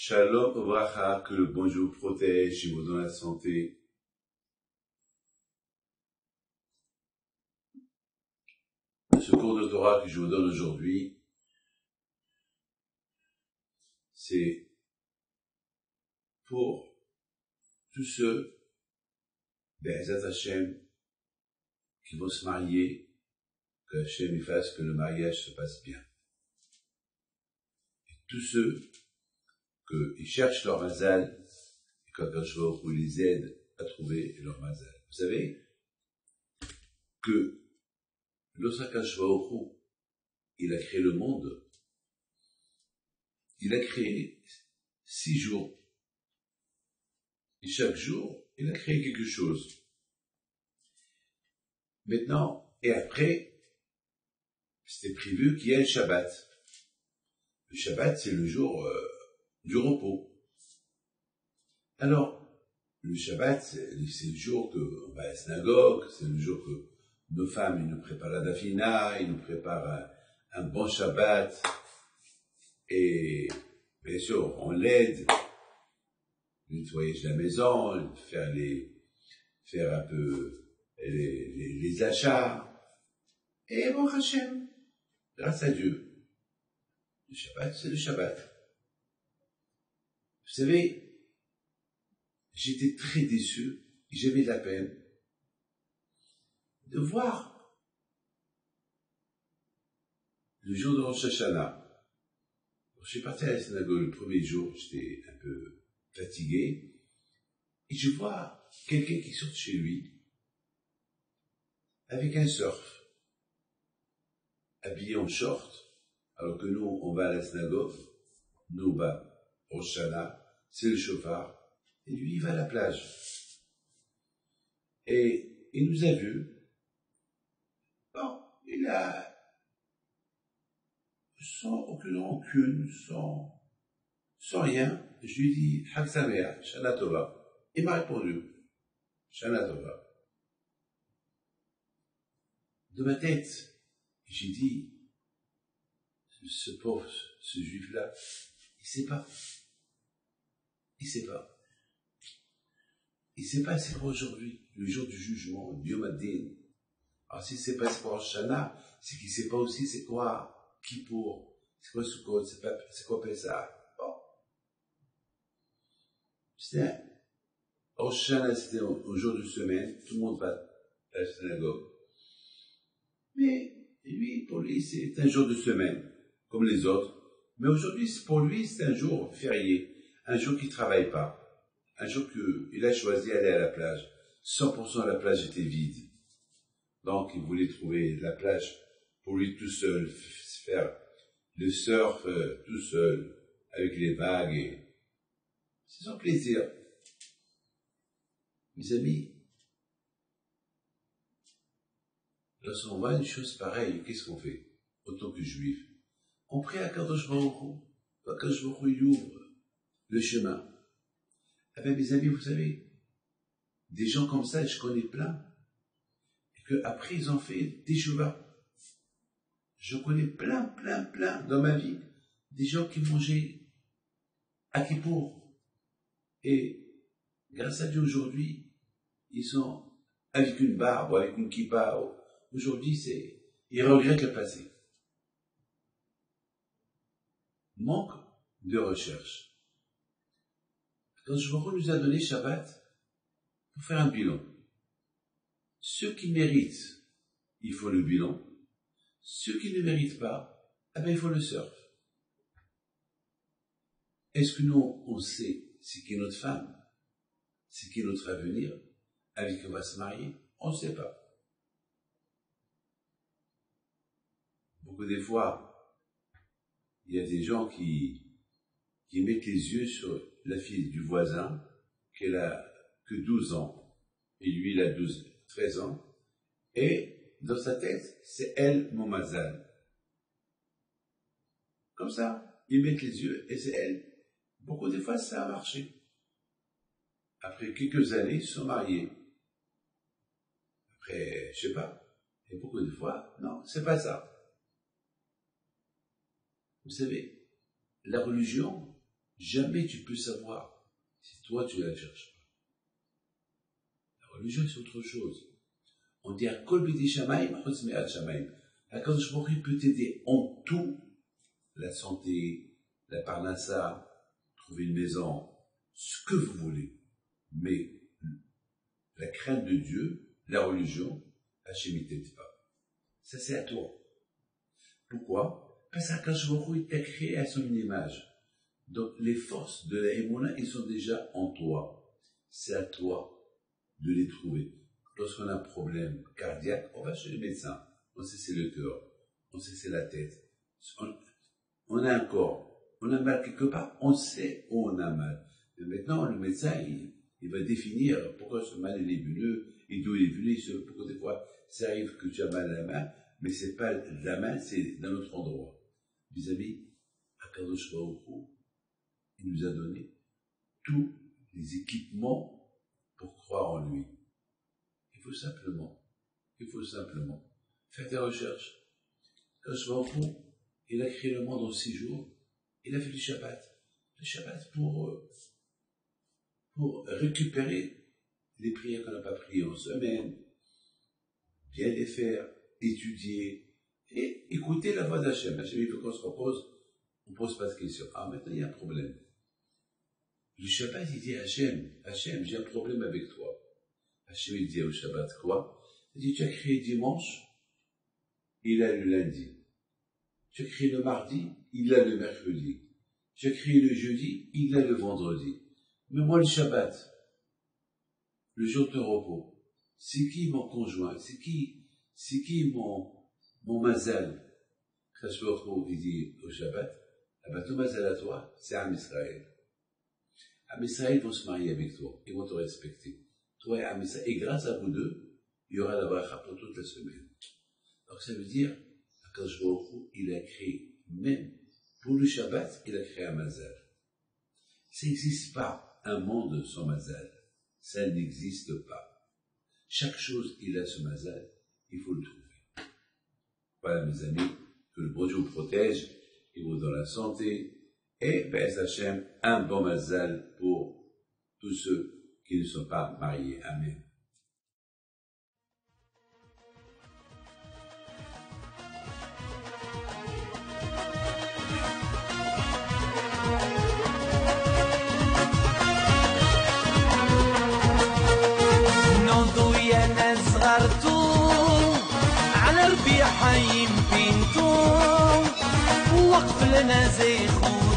Shalom Obracha, que le bon Dieu vous protège et vous donne la santé. Ce cours de Torah que je vous donne aujourd'hui, c'est pour tous ceux, Be'ezat Hashem, qui vont se marier, que Hashem y fasse que le mariage se passe bien. Et tous ceux qui cherchent leur mazal, et qu'Akadosh Baruch Hu les aide à trouver leur mazal. Vous savez que lorsqu'Akadosh Baruch Hu, il a créé le monde, il a créé 6 jours. Et chaque jour, il a créé quelque chose. Maintenant, et après, c'était prévu qu'il y ait le Shabbat. Le Shabbat, c'est le jour du repos. Alors, le Shabbat, c'est le jour qu'on va à la synagogue, c'est le jour que nos femmes, ils nous préparent la dafina, ils nous préparent un bon Shabbat, et bien sûr, on l'aide, le nettoyage de la maison, faire un peu les achats, et bon Hachem, grâce à Dieu, le Shabbat, c'est le Shabbat. Vous savez, j'étais très déçu, et j'avais de la peine de voir le jour de Rosh Hashanah. Je suis parti à la synagogue le premier jour, j'étais un peu fatigué, et je vois quelqu'un qui sort de chez lui avec un surf, habillé en short, alors que nous, on va à la synagogue, nous, Rosh Hashanah, c'est le chauffard, et lui, il va à la plage. Et il nous a vus. Bon, il a, sans aucune rancune, sans rien, je lui ai dit, Chag Sameach, Shana Tova. Il m'a répondu, Shana Tova. De ma tête, j'ai dit, ce pauvre, ce juif-là, il sait pas. Il sait pas c'est quoi aujourd'hui, le jour du jugement, Yom Hadin. Alors si c'est pas pour Shana, c'est qu'il sait pas aussi c'est quoi Kippour, c'est quoi Sukkot, c'est quoi Pessah. Bon. C'était Rosh Hashanah, c'était au jour de semaine, tout le monde va à la synagogue. Mais lui, pour lui, c'est un jour de semaine, comme les autres. Mais aujourd'hui, pour lui, c'est un jour férié, un jour qu'il ne travaille pas, un jour qu'il a choisi d'aller à la plage. 100% de la plage était vide. Donc, il voulait trouver la plage pour lui tout seul, faire le surf tout seul, avec les vagues, et c'est son plaisir. Mes amis, lorsqu'on voit une chose pareille, qu'est-ce qu'on fait, autant que juif? On prie à Kadosh Baruch Hu, Kadosh Baruch Hu, il ouvre le chemin. Eh bien, mes amis, vous savez, des gens comme ça, je connais plein, et qu'après, ils ont fait des chouva. Je connais plein dans ma vie, des gens qui mangeaient à Kippour. Et grâce à Dieu, aujourd'hui, ils sont avec une barbe, ou avec une kippa. Aujourd'hui, ils regrettent le passé. Manque de recherche. Quand je nous a donné Shabbat pour faire un bilan. Ceux qui méritent, il faut le bilan. Ceux qui ne méritent pas, eh bien, il faut le surf. Est-ce que nous, on sait c'est qui est notre femme, c'est qui est notre avenir, avec qui on va se marier? On ne sait pas. Beaucoup des fois, il y a des gens qui mettent les yeux sur la fille du voisin, qu'elle a que 12 ans, et lui, il a 13 ans, et dans sa tête, c'est elle, mon mazal. Comme ça, ils mettent les yeux, et c'est elle. Beaucoup des fois, ça a marché. Après quelques années, ils se sont mariés. Après, je sais pas, et beaucoup de fois, non, c'est pas ça. Vous savez, la religion, Jamais tu peux savoir si toi tu la cherches pas. La religion c'est autre chose. On dit à Kol Bidi Shamaim, Chutz Me'at Shamaim. HaKadosh Baruch Hu peut t'aider en tout, la santé, la parnassa, trouver une maison, ce que vous voulez. Mais la crainte de Dieu, la religion, Hachem ne t'aide pas. Ça c'est à toi. Pourquoi? Parce qu'HaKadosh Baruch Hu t'a créé à son image. Donc les forces de la Emouna, ils sont déjà en toi. C'est à toi de les trouver. Lorsqu'on a un problème cardiaque, on va chez le médecin. On sait c'est le cœur, on sait c'est la tête. On a un corps, on a mal quelque part, on sait où on a mal. Mais maintenant, le médecin, il va définir pourquoi ce mal est venu, et d'où il est venu, pourquoi des fois, ça arrive que tu as mal à la main, mais c'est pas la main, c'est d'un autre endroit. Mes amis, HaKadosh Baruch Hu, il nous a donné tous les équipements pour croire en lui. Il faut simplement faire des recherches. HaKadosh Baruch Hu, il a créé le monde en 6 jours, il a fait le Shabbat. Le Shabbat pour récupérer les prières qu'on n'a pas priées en semaine, bien les faire, étudier, et écouter la voix d'Hachem. Hachem, il faut qu'on se repose, on ne pose pas de questions. Ah, maintenant il y a un problème. Le Shabbat, il dit à Hachem, j'ai un problème avec toi. Hachem, il dit au Shabbat quoi? Il dit, tu as créé dimanche, il a le lundi. Tu as créé le mardi, il a le mercredi. Tu as créé le jeudi, il a le vendredi. Mais moi, le Shabbat, le jour de repos, c'est qui mon conjoint? C'est qui mon mazal? Quand je me retrouve, il dit au Shabbat, ah ben, tout mazal à toi, c'est Am Israël. Am Israël vont se marier avec toi, ils vont te respecter. Toi et Am Israël, et grâce à vous deux, il y aura la bracha pour toute la semaine. Donc ça veut dire, HaKadosh Baruch Hu, il a créé, même pour le Shabbat, il a créé un mazal. Ça n'existe pas un monde sans mazal. Ça n'existe pas. Chaque chose, il a ce mazal, il faut le trouver. Voilà mes amis, que le bon Dieu vous protège, et vous donne la santé, et Be'ez Hashem, un bon mazal pour tous ceux qui ne sont pas mariés. Amen. على ربيع حي بينتو وقف لنا زي خود